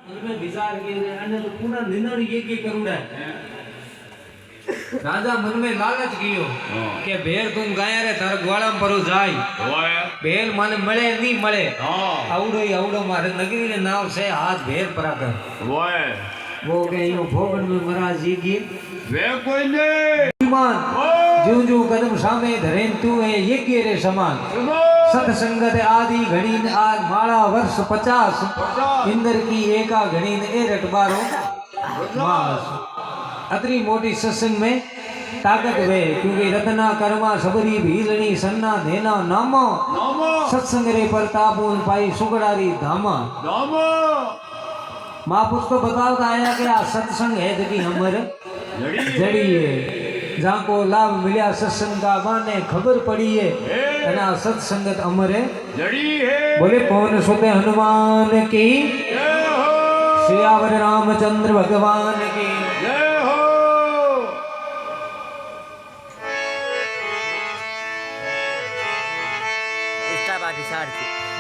में विचार किए अन्य तो पूरा निंदन ये करूड़ा है। राजा मन में लालच कियो के भेड़ तुम गाया रे तार ग्वाड़ा में परो जाय भेड़ माने मळे नहीं मळे आवड़ो ही आवड़ो मारे नगरी रे नाव से हाथ भेड़ परा कर वो के यो भोगन में महाराज जी की वे कोई नहीं ईमान जो जो कदम सामे धरेन तू है ये के रे समान सत्संगत आदि घड़ी आर माला वर्ष 50 इंद्र की एका घड़ी ए रटबारो मास अतरी मोटी सत्संग में ताकत वे क्योंकि रत्ना कर्मा सबरी भीलनी सन्ना देना नामा सत्संग रे प्रतापुन पाई सुगड़ारी धामा महापुरुष तो बताता आया कि आ सत्संग है कि हमर जड़ी है जहाँ को लाभ मिला सत्संग का माने खबर पड़ी है ना सत्संगत अमर है बोले पवन सुत हनुमान की श्यावर रामचंद्र भगवान की इष्टा बाटी सारथी